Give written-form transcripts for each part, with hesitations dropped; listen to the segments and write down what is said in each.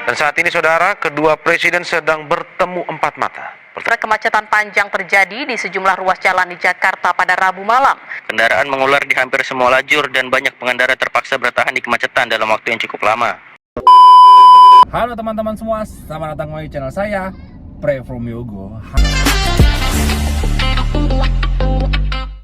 Dan saat ini saudara, kedua presiden sedang bertemu empat mata. Kemacetan panjang terjadi di sejumlah ruas jalan di Jakarta pada Rabu malam. Kendaraan mengular di hampir semua lajur dan banyak pengendara terpaksa bertahan di kemacetan dalam waktu yang cukup lama. Halo teman-teman semua, selamat datang kembali di channel saya, Pray From Yogo.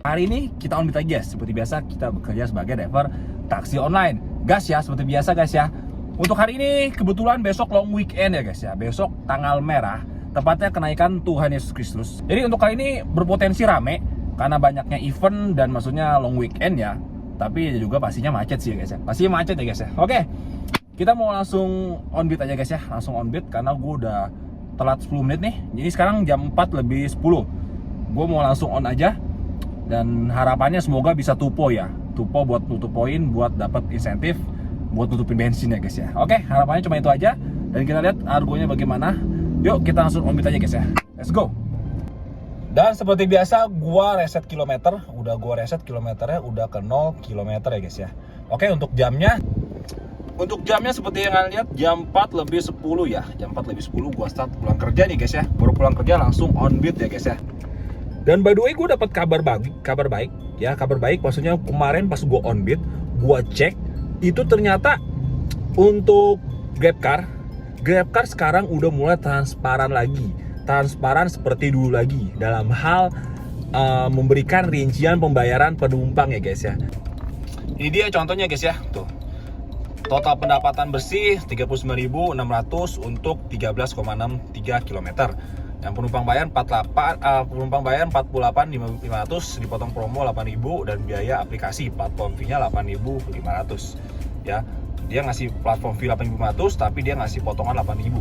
Hari ini kita on beat lagi guys. Seperti biasa kita bekerja sebagai driver taksi online. Gas ya, seperti biasa guys ya. Untuk hari ini kebetulan besok long weekend ya guys ya. Besok tanggal merah, tepatnya kenaikan Tuhan Yesus Kristus. Jadi untuk kali ini berpotensi rame karena banyaknya event dan maksudnya long weekend ya. Tapi juga pastinya macet sih ya guys ya. Pastinya macet ya guys ya. Oke, kita mau langsung on beat aja guys ya. Langsung on beat karena gue udah telat 10 menit nih. Jadi sekarang jam 4 lebih 10. Gue mau langsung on aja. Dan harapannya semoga bisa tupo ya. Tupo buat nutup poin, buat dapat insentif, buat nutupin bensin ya guys ya. Oke, harapannya cuma itu aja. Dan kita lihat argonya bagaimana. Yuk kita langsung on beat aja guys ya. Let's go. Dan seperti biasa gua reset kilometer. Udah gua reset kilometernya udah ke 0 kilometer ya guys ya. Oke, untuk jamnya seperti yang kalian lihat jam 4 lebih 10 ya. Jam 4 lebih 10 gua start pulang kerja nih guys ya. Baru pulang kerja langsung on beat ya guys ya. Dan by the way gue dapat kabar baik ya. Kabar baik maksudnya kemarin pas gua on beat, gua cek itu ternyata untuk GrabCar sekarang udah mulai transparan lagi. Transparan seperti dulu lagi dalam hal memberikan rincian pembayaran penumpang ya guys ya. Ini dia contohnya guys ya. Tuh. Total pendapatan bersih 39.600 untuk 13,63 km. Yang penumpang bayar 48.500 dipotong promo 8.000 dan biaya aplikasi platform fee-nya 8.500 ya. Dia ngasih platform fee 8.500 tapi dia ngasih potongan 8.000.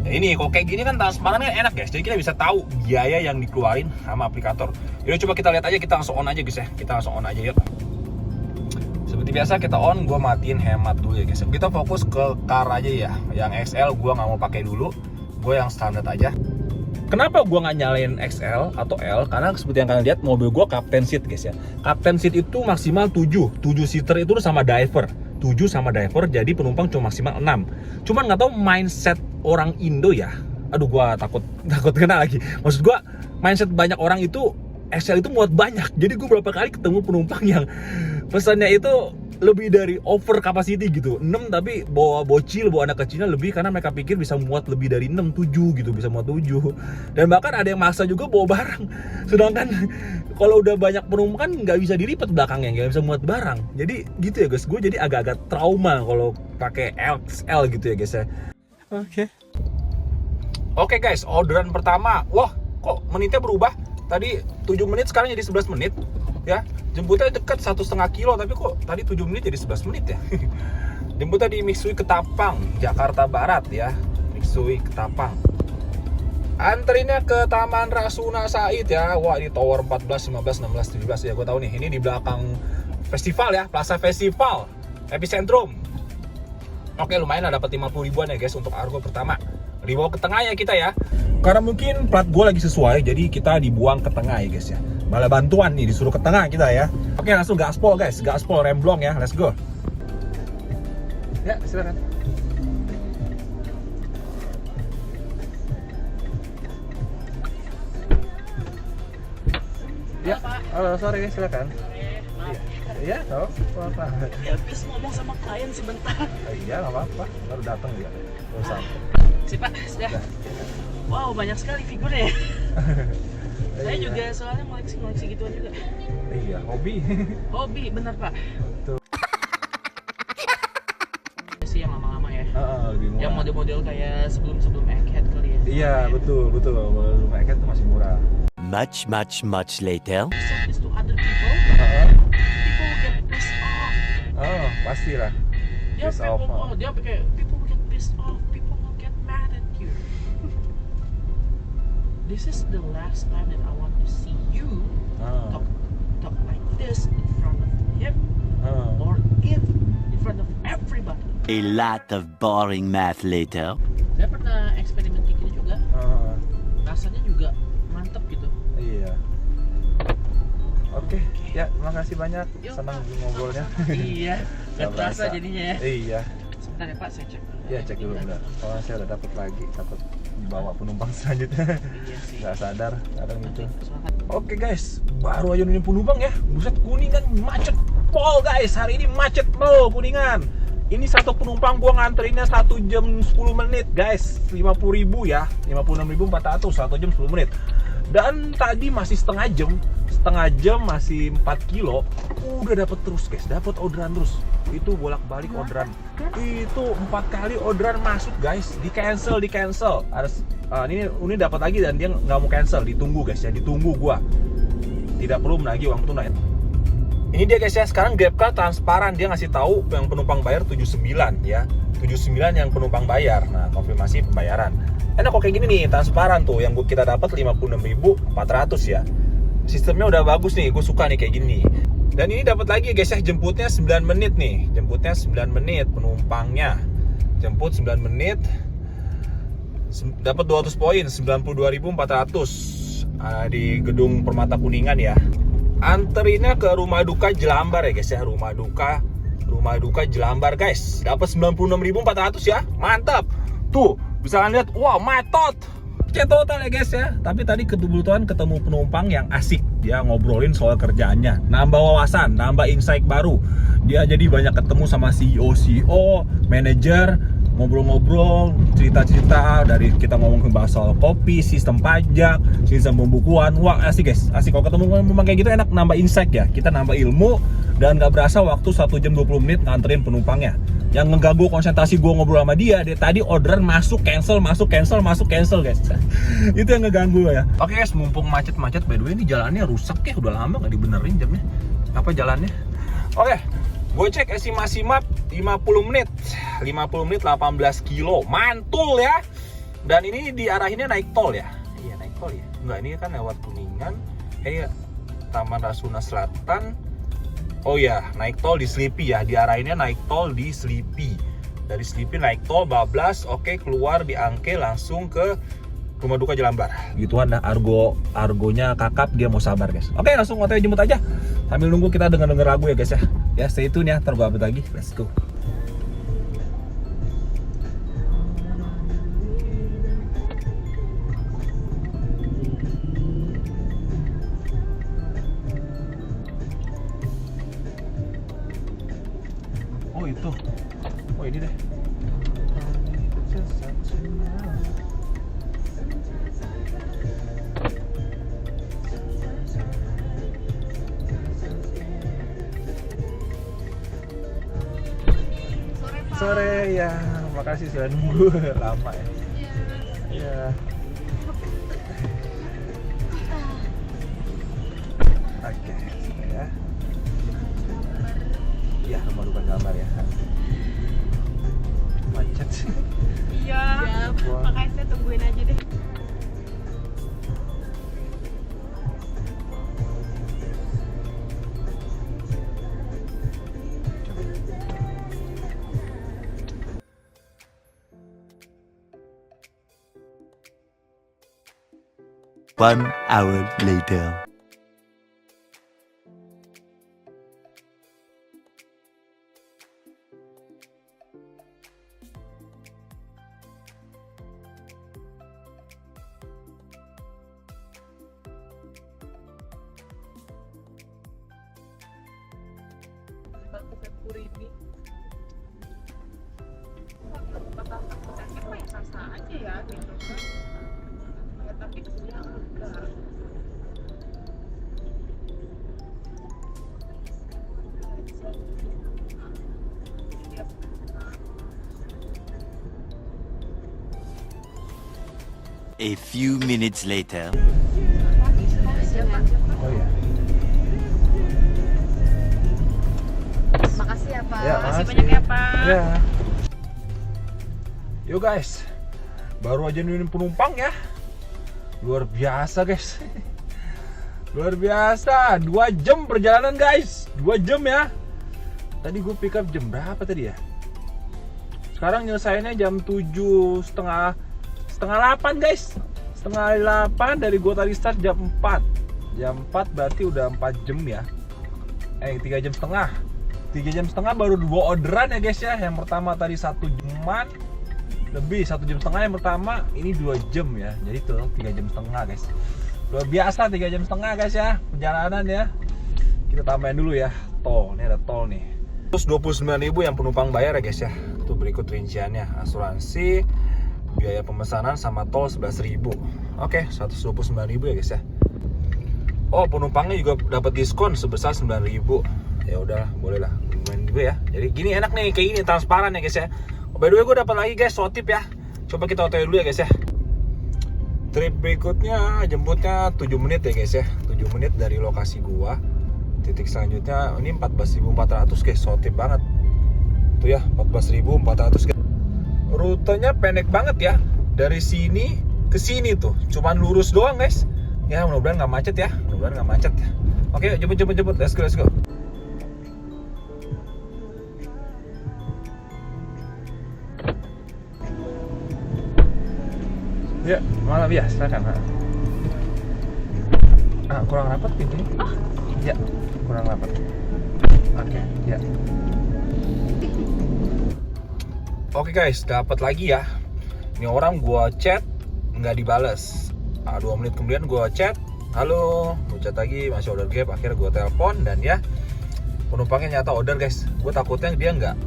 Ya ini kalau kayak gini kan transparan kan enak guys. Jadi kita bisa tahu biaya yang dikeluarin sama aplikator. Yaudah coba kita lihat aja, kita langsung on aja guys ya. Kita langsung on aja yuk. Seperti biasa kita on, gue matiin hemat dulu ya guys. Kita fokus ke car aja ya. Yang XL gue nggak mau pakai dulu. Gue yang standar aja. Kenapa gue nggak nyalain XL atau L? Karena seperti yang kalian lihat mobil gue captain seat guys ya. Captain seat itu maksimal 7 seater itu sama driver. 7 sama driver, jadi penumpang cuma maksimal 6. Cuman nggak tahu mindset orang Indo ya. Aduh gue takut kena lagi. Maksud gue mindset banyak orang itu XL itu muat banyak. Jadi gue berapa kali ketemu penumpang yang pesannya itu lebih dari over capacity gitu. 6 tapi bawa bocil, bawa anak kecilnya lebih karena mereka pikir bisa muat lebih dari 6, 7 gitu, bisa muat 7. Dan bahkan ada yang maksa juga bawa barang. Sedangkan kalau udah banyak penumpang kan nggak bisa dilipat belakangnya, nggak bisa muat barang. Jadi gitu ya guys, gue jadi agak-agak trauma kalau pakai XL gitu ya guys ya. Oke guys, orderan pertama. Wah, kok menitnya berubah? Tadi 7 menit sekarang jadi 11 menit ya. Jemputnya dekat 1,5 kilo tapi kok tadi 7 menit jadi 11 menit ya. Jemputnya di Mitsui Ketapang, Jakarta Barat ya. Mitsui Ketapang. Anterinnya ke Taman Rasuna Said ya. Wah, ini tower 14, 15, 16, 17 ya. Gue tahu nih, ini di belakang festival ya, Plaza Festival, Epicentrum. Oke, lumayan lah dapat 50 ribuan ya guys untuk argo pertama. Dibawa ke tengah ya kita ya. Karena mungkin plat gue lagi sesuai, jadi kita dibuang ke tengah ya guys ya. Malah bantuan nih, disuruh ke tengah kita ya. Oke, langsung gaspol guys, gaspol remblong ya, let's go. Ya, silakan. Ya, halo, sorry, silakan. Iya, tahu apa? Ya, habis ngomong sama klien sebentar. Iya, nggak apa-apa, baru datang juga. Si Pak, sudah. Wow, banyak sekali figurnya ya. Saya juga soalnya ngoleksi gituan juga. Iya, hobi. Hobi, bener Pak. Betul. Sih yang lama-lama ya. Lebih murah. Yang model-model kayak sebelum Egghead kali ya. Iya, betul. Belum Egghead itu masih murah. Much later. Said this to other people. People get pissed off. Oh, pastilah. Dia Pissed off, dia kayak people get pissed off. People will get mad at you. This is the last time that I want to see you talk like this in front of him or in front of everybody. A lot of boring math later. Saya pernah eksperimen kayak gini juga. Rasanya juga mantep gitu. Iya. Oke, ya terima kasih banyak. Yuk, Senang Pak. ngobrolnya. Iya, Nggak gak terasa berasa. jadinya ya. Iya. Bentar ya Pak, saya cek. Ya cek dulu benar. Oh saya udah dapat lagi, dapat dibawa penumpang selanjutnya. Iya sih. Nggak sadar kadang gitu. Soalnya Oke guys, baru aja nurunin penumpang ya. Buset, Kuningan macet pol guys. Hari ini macet pol Kuningan. Ini satu penumpang gua nganterinnya 1 jam 10 menit guys. 50.000 ya. 56.400 1 jam 10 menit. Dan tadi masih setengah jam masih 4 kilo. Udah dapat terus guys, dapat orderan terus. Itu bolak-balik orderan. Itu 4 kali orderan masuk guys. Di cancel. Harus ini dapat lagi dan dia nggak mau cancel, ditunggu guys ya, ditunggu gua. Tidak perlu menagih uang tunai. Ini dia guys ya, sekarang GrabCar transparan, dia ngasih tahu yang penumpang bayar 79 ya. 79 yang penumpang bayar. Nah, konfirmasi pembayaran. Enak kok kayak gini nih, transparan tuh. Yang kita dapat 56.400 ya. Sistemnya udah bagus nih, gue suka nih kayak gini. Dan ini dapat lagi guys ya, jemputnya 9 menit nih. Jemputnya 9 menit penumpangnya. Jemput 9 menit. Dapat 200 poin, 92.400 di gedung Permata Kuningan ya. Anterinnya ke Rumah Duka Jelambar ya guys ya, Rumah Duka Jelambar guys. Dapat 96.400 ya. Mantap. Tuh, bisa kalian lihat, wah, matot. Total ya guys ya. Tapi tadi kebetulan ketemu penumpang yang asik. Dia ngobrolin soal kerjaannya, nambah wawasan, nambah insight baru. Dia jadi banyak ketemu sama CEO, manajer, ngobrol-ngobrol, cerita-cerita, dari kita ngomong ke bahas soal kopi, sistem pajak, sistem pembukuan. Wah, asik guys, asik. Kalau ketemu memang kayak gitu enak, nambah insight ya. Kita nambah ilmu dan gak berasa waktu 1 jam 20 menit nganterin penumpangnya. Yang ngeganggu konsentrasi gue ngobrol sama dia tadi orderan masuk cancel guys. Itu yang ngeganggu ya. Oke guys, mumpung macet-macet, by the way ini jalannya rusak ya, udah lama gak dibenerin jamnya. Apa jalannya? Oke, gue cek estimasi map 50 menit 18 kilo, mantul ya. Dan ini diarahinnya naik tol ya. Iya, naik tol ya. Enggak, ini kan lewat Kuningan, Taman Rasuna Selatan. Oh ya, naik tol di Sleepy ya. Diarahinnya naik tol di Sleepy. Dari Sleepy naik tol bablas, oke, keluar di Angke langsung ke Rumah Duka Jelambar. Gituan dah, argonya kakap, dia mau sabar guys. Oke, langsung OTW jemput aja. Sambil nunggu kita denger lagu ya guys ya. Ya, stay tune ya, ntar gua update lagi. Let's go. Oh itu, oh ini deh. Sore ya, makasih sudah nunggu lama ya. Iya. Oke, ya. Iya, Rumah Duka Jelambar ya. Macet sih. Iya, makanya saya tungguin aja deh. One hour later. A few minutes later. Oh ya. Makasih ya Pak. Ya, Makasih banyak ya Pak. Ya. Yo guys, baru aja nurunin penumpang ya. Luar biasa guys. Luar biasa, 2 jam perjalanan guys. 2 jam ya. Tadi gue pick up jam berapa tadi ya? Sekarang nyelesainnya jam 7:30 setengah 8 guys, setengah 8 dari gua tadi start jam 4 berarti udah 4 jam ya, 3 jam setengah 3 jam setengah baru 2 orderan ya guys ya. Yang pertama tadi 1 jaman lebih, 1 jam setengah yang pertama, ini 2 jam ya. Jadi tuh 3 jam setengah guys. Luar biasa 3 jam setengah guys ya perjalanan ya. Kita tambahin dulu ya tol, ini ada tol nih. Terus 29.000 yang penumpang bayar ya guys ya. Itu berikut rinciannya, asuransi, biaya pemesanan sama tol 11.000. Oke, 129.000 ya guys ya. Oh, penumpangnya juga dapat diskon sebesar 9.000. Ya udah, boleh lah, lumayan juga ya. Jadi gini enak nih, kayak gini transparan ya guys ya. Oh, by the way gue dapat lagi guys, tip ya. Coba kita OTW dulu ya guys ya. Trip berikutnya jemputnya 7 menit ya guys ya. 7 menit dari lokasi gua. Titik selanjutnya ini 14.400 guys, tip banget. Tuh ya, 14.400 guys. Rutenya pendek banget ya. Dari sini ke sini tuh, cuman lurus doang guys. Ya mudah-mudahan nggak macet ya. Mudah-mudahan nggak macet ya. Oke, jemput. Let's go. Ya, malam ya, silakan. Kurang rapat pintunya. Ya, kurang rapat. Oke, ya. Oke guys, dapat lagi ya. Ini orang gua chat nggak dibales. 2 menit kemudian gua chat, halo, gua chat lagi masih order Grab. Akhirnya gua telepon dan ya penumpangnya nyata order guys. Gue takutnya dia nggak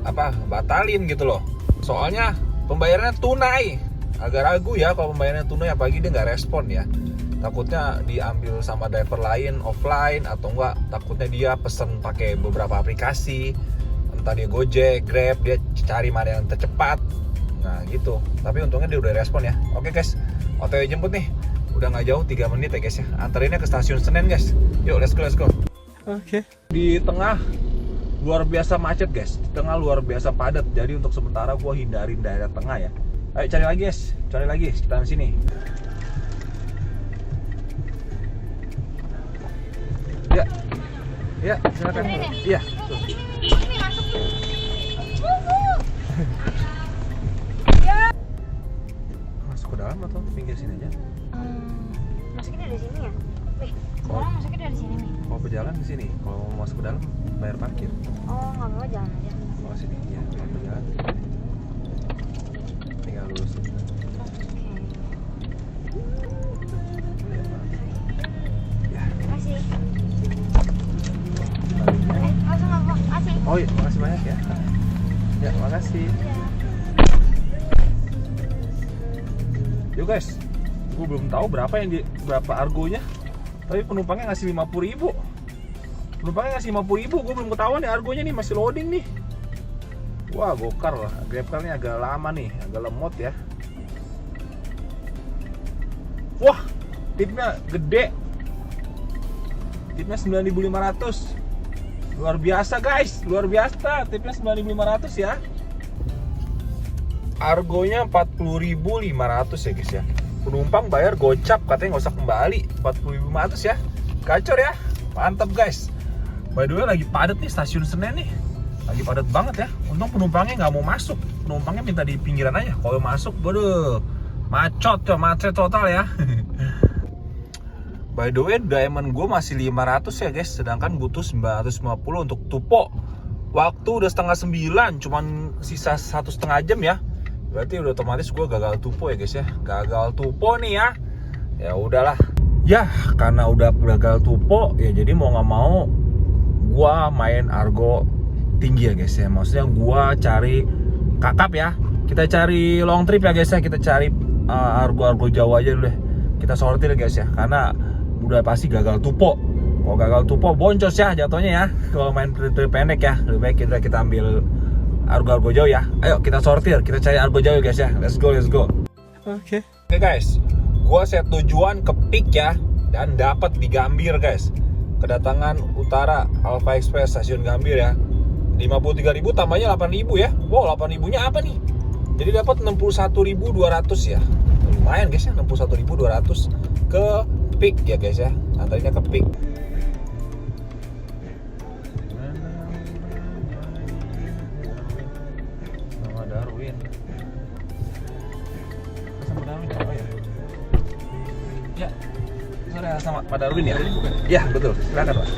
batalin gitu loh. Soalnya pembayarannya tunai. Agak ragu ya kalau pembayarannya tunai, apalagi dia nggak respon ya. Takutnya diambil sama driver lain offline, atau enggak takutnya dia pesen pakai beberapa aplikasi, entah dia Gojek, Grab, dia cari mana yang tercepat. Nah gitu. Tapi untungnya dia udah respon ya. Oke guys, OTW jemput nih. Udah nggak jauh, 3 menit ya guys ya. Antarinnya ke stasiun Senen guys. Yuk, let's go. Oke. Di tengah luar biasa macet guys. Di tengah luar biasa padat. Jadi untuk sementara gua hindarin daerah tengah ya. Ayo cari lagi guys, cari lagi sekitaran sini. Ya, silakan. Iya. Masuk ke dalam atau pinggir sini aja? Masuknya dari sini ya? Orang masuknya dari sini nih. Kalau berjalan di sini, kalau mau masuk ke dalam bayar parkir. Oh, nggak mau jalan aja. Oh sini, ya, kalau berjalan. Tinggal lurus. Makasih. Makasih. Oh iya, makasih banyak ya. Ya, makasih. Yuk guys, gue belum tahu berapa argonya, tapi penumpangnya ngasih 50.000. Penumpangnya ngasih 50.000, gue belum ketahuan nih argonya nih, masih loading nih. Wah, gokar lah. Grabcar-nya agak lama nih, agak lemot ya. Wah, tipnya gede. Tipnya 9.500. Luar biasa guys, luar biasa. Tipnya 9.500 ya. Argonya 40.500 ya guys ya. Penumpang bayar gocap, katanya nggak usah kembali. 40.500 ya. Gacor ya. Mantap guys. By the way lagi padat nih stasiun Senen nih. Lagi padat banget ya. Untung penumpangnya nggak mau masuk. Penumpangnya minta di pinggiran aja. Kalau masuk, waduh, macet total ya. By the way, diamond gue masih 500 ya guys, sedangkan butuh 950 untuk tupo. Waktu udah 8:30, cuman sisa 1,5 jam ya. Berarti udah otomatis gue gagal tupo ya guys ya. Gagal tupo nih ya. Ya udahlah. Ya, karena udah gagal tupo, ya jadi mau nggak mau gue main argo tinggi ya guys ya. Maksudnya gue cari kakap ya. Kita cari long trip ya guys ya. Kita cari argo Jawa aja dulu deh. Kita sortir guys ya, karena udah pasti gagal tupo. Kalau gagal tupo boncos ya jatuhnya ya. Kalau main trip pendek ya, lebih baik kita ambil argo jauh ya. Ayo kita sortir, kita cari argo jauh guys ya. Let's go. Oke guys, gua set tujuan ke Peak ya, dan dapat di Gambir guys. Kedatangan utara Alpha Express stasiun Gambir ya. 53.000 tambahnya 8.000 ya. Wow, 8.000 nya apa nih? Jadi dapat 61.200 ya. Lumayan guys ya, 61.200 ke Peak ya guys ya. Antaranya ke Peak. Sama Darwin. Sama Darwin apa ya? Ya. Sorry, sama Pak Darwin ya? Ya, betul. Silakan Pak.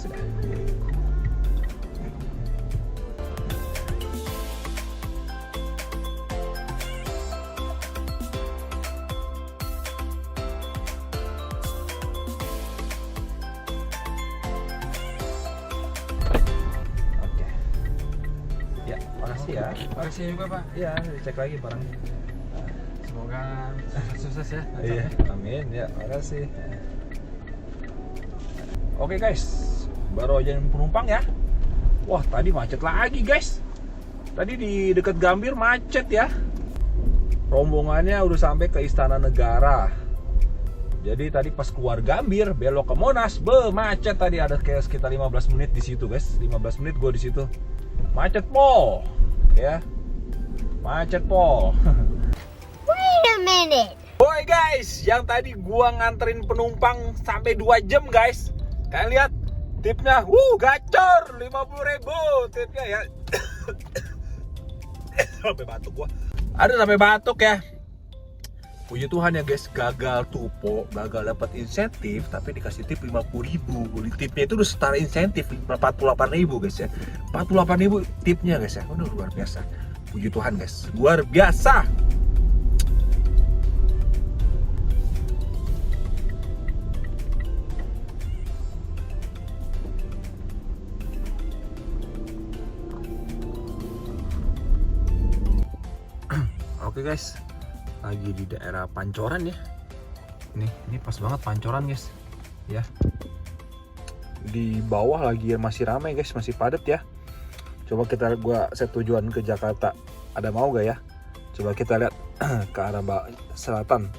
guys. Oke. Ya, makasih ya. Makasih juga Pak. Ya, dicek lagi barangnya. Semoga sukses ya. Iya, amin ya, makasih. Oke guys, baru aja penumpang ya. Wah, tadi macet lagi guys. Tadi di dekat Gambir macet ya. Rombongannya udah sampai ke Istana Negara. Jadi tadi pas keluar Gambir belok ke Monas, macet tadi, ada kayak sekitar 15 menit di situ guys. 15 menit gue di situ. Macet po. Ya. Macet po. Wait a minute. Boy guys, yang tadi gua nganterin penumpang sampai 2 jam guys. Kalian lihat tipnya, gacor 50.000 tipnya ya. Sampai batuk gua. Ada sampai batuk ya. Puji Tuhan ya guys, gagal tupo, gagal dapat insentif, tapi dikasih tip 50.000. Tipnya itu udah setara insentif 48.000 guys ya. 48.000 tipnya guys ya. Udah luar biasa. Puji Tuhan guys, luar biasa. Oke guys, lagi di daerah Pancoran ya. Ini pas banget Pancoran guys. Ya. Di bawah lagi masih ramai guys, masih padat ya. Coba gua set tujuan ke Jakarta. Ada mau gak ya? Coba kita lihat ke arah selatan.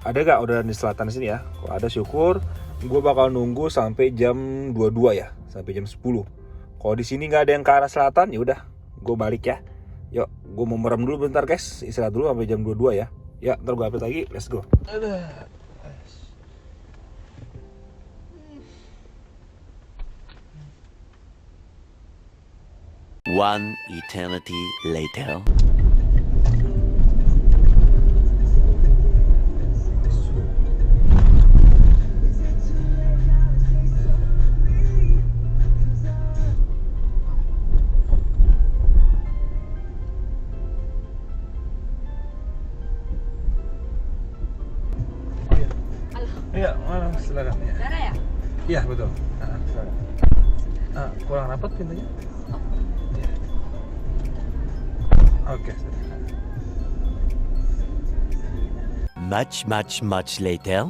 Ada gak udah di selatan sini ya? Kalau ada syukur. Gue bakal nunggu sampai jam 22 ya, sampai jam 10. Kalau di sini nggak ada yang ke arah selatan, ya udah, gue balik ya. Yuk, gue mau merem dulu bentar guys, istirahat dulu sampai jam 22 ya. Ya, ntar gue update lagi, let's go. One eternity later. Iya, mana silakan ya. Dara ya? Iya, betul. Silakan. Kurang rapat pintunya. Iya. Oke. Much later.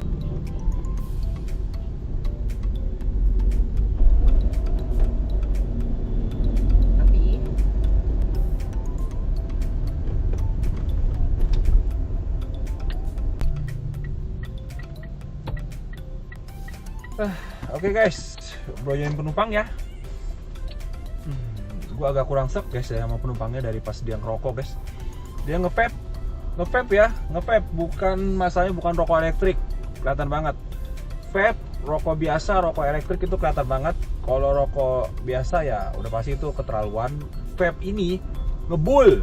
Tapi Oke guys, brojain penumpang ya. Gua agak kurang sek guys ya sama penumpangnya dari pas dia ngerokok guys. Dia nge-vape ya, nge-vape, bukan masalahnya bukan rokok elektrik, kelihatan banget. Vape, rokok biasa, rokok elektrik itu kelihatan banget. Kalau rokok biasa ya udah pasti itu keterlaluan. Vape ini ngebul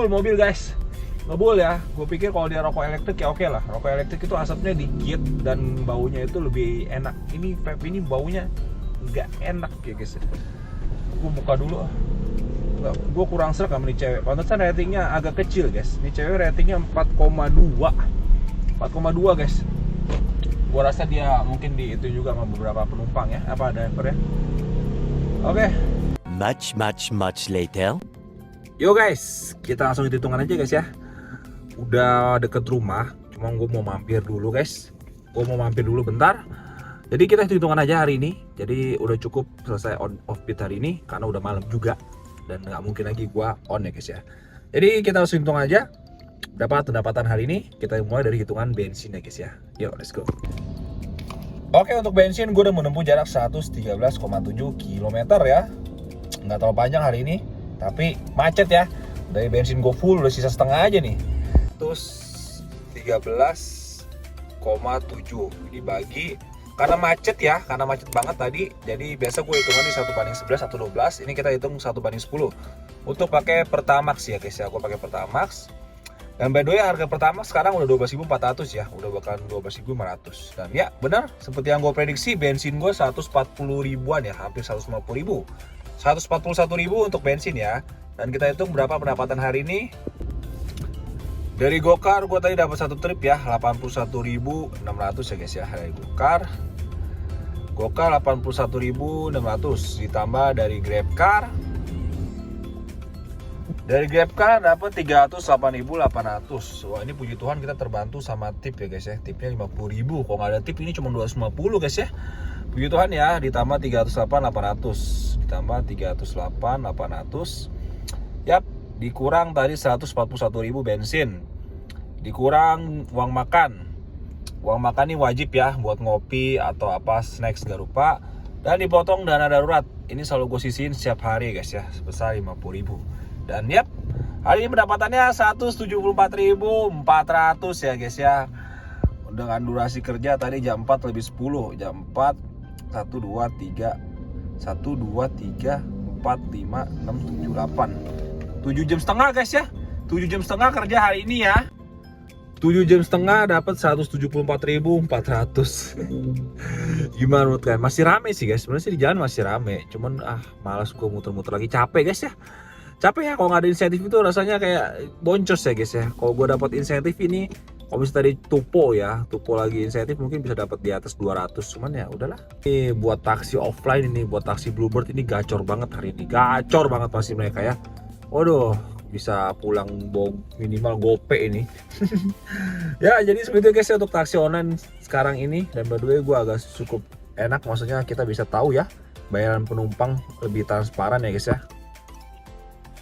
mobil guys. Ngebul ya, gue pikir kalau dia rokok elektrik ya oke lah. Rokok elektrik itu asapnya dikit dan baunya itu lebih enak. Ini vape ini baunya nggak enak ya guys. Gue buka dulu. Gue kurang serak sama nih cewek. Pantesan ratingnya agak kecil guys. Nih cewek ratingnya 4,2 guys. Gue rasa dia mungkin di itu juga sama beberapa penumpang ya. Apa driver ya. Oke. Much later. Yo guys, kita langsung hitungan aja guys ya. Udah deket rumah, cuma gue mau mampir dulu guys. Gue mau mampir dulu bentar. Jadi kita hitungan aja hari ini. Jadi udah cukup selesai on off beat hari ini karena udah malam juga dan nggak mungkin lagi gue on ya guys ya. Jadi kita langsung hitung aja berapa pendapatan hari ini. Kita mulai dari hitungan bensin ya guys ya. Yuk let's go. Oke, untuk bensin gue udah menempuh jarak 113,7 km ya. Nggak terlalu panjang hari ini, tapi macet ya. Dari bensin gue full udah sisa setengah aja nih. Terus 13,7 dibagi karena macet ya, karena macet banget tadi. Jadi biasa gue hitungnya di 1/11 atau 12. Ini kita hitung 1/10 untuk pakai Pertamax ya guys ya. Gue pakai Pertamax Dan by the way harga pertama sekarang udah 12.400 ya, udah bahkan 12.500. Dan ya benar seperti yang gue prediksi, bensin gue 140 ribuan ya, hampir 150 ribu. 141 ribu untuk bensin ya. Dan kita hitung berapa pendapatan hari ini. Dari Gokar gue tadi dapat satu trip ya, 81.600 ya guys ya dari Gokar. Gokar 81.600 ditambah dari GrabCar. Dari GrabCar dapat 308.800. Wah, ini puji Tuhan kita terbantu sama tip ya guys ya. Tipnya 50.000. Kalau nggak ada tip ini cuma 250 guys ya. Puji Tuhan ya, ditambah 308.800. Ditambah 308.800. Yap, dikurang tadi 141.000 bensin. Dikurang uang makan. Uang makan ini wajib ya buat ngopi atau apa snacks nggak lupa. Dan dipotong dana darurat. Ini selalu gue sisihin setiap hari guys ya, sebesar 50.000. Dan yap, hari ini pendapatannya 174.400 ya guys ya. Dengan durasi kerja tadi jam 4 lebih 10. Jam 4, 1, 2, 3 1, 2, 3, 4, 5, 6, 7, 8 7 jam setengah guys ya. 7 jam setengah kerja hari ini ya. 7 jam setengah dapat 174.400. Gimana menurut kalian? Masih rame sih guys. Sebenarnya sih di jalan masih rame. Cuman malas gue muter-muter lagi, capek guys ya. Capek ya kalau nggak ada insentif itu rasanya kayak boncos ya guys ya. Kalau gue dapat insentif ini, kalau misalnya tadi Tupo ya, Tupo lagi insentif mungkin bisa dapat di atas 200. Cuman ya udahlah. Ini buat taksi offline ini, buat taksi Bluebird ini gacor banget hari ini. Gacor banget pasti mereka ya. Waduh, bisa pulang minimal gope ini. Ya jadi seperti itu guys ya untuk taksi online sekarang ini. Dan by the way gue agak cukup enak, maksudnya kita bisa tahu ya bayaran penumpang lebih transparan ya guys ya.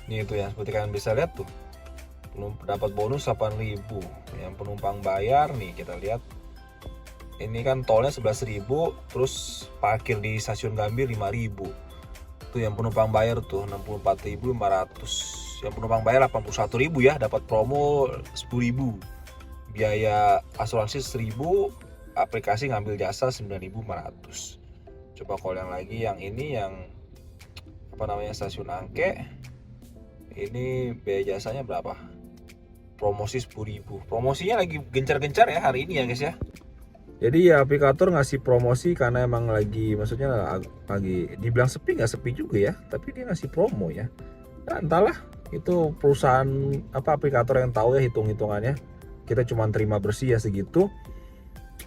Ini itu ya, seperti kalian bisa lihat tuh, dapat bonus 8.000. Yang penumpang bayar nih kita lihat, ini kan tolnya 11.000, terus parkir di stasiun Gambir 5.000. Tuh yang penumpang bayar tuh 64.500. Yang penumpang bayar 81.000 ya, dapat promo 10.000. Biaya asuransi 1.000, aplikasi ngambil jasa 9.500. Coba kalau yang lagi yang ini yang apa namanya stasiun Angke, ini biaya jasanya berapa? Promosi 10.000. Promosinya lagi gencar-gencar ya hari ini ya guys ya. Jadi ya aplikator ngasih promosi karena emang lagi, maksudnya lagi dibilang sepi nggak sepi juga ya, tapi dia ngasih promo ya. Nah, entahlah itu perusahaan apa aplikator yang tahu ya hitung-hitungannya. Kita cuma terima bersih ya segitu.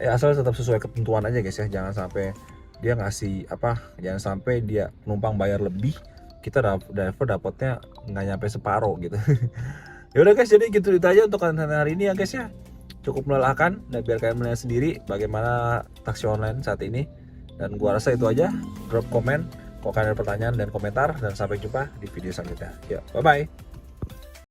Asal tetap sesuai ketentuan aja guys ya. Jangan sampai dia ngasih apa, jangan sampai dia penumpang bayar lebih, kita driver dapatnya nggak nyampe separuh gitu. Ya udah guys, jadi gitu aja untuk konten hari ini ya guys ya. Cukup melelahkan, dan biar kalian melihat sendiri bagaimana taksi online saat ini. Dan gua rasa itu aja. Drop komen kalau kalian ada pertanyaan dan komentar, dan sampai jumpa di video selanjutnya. Ya, bye bye.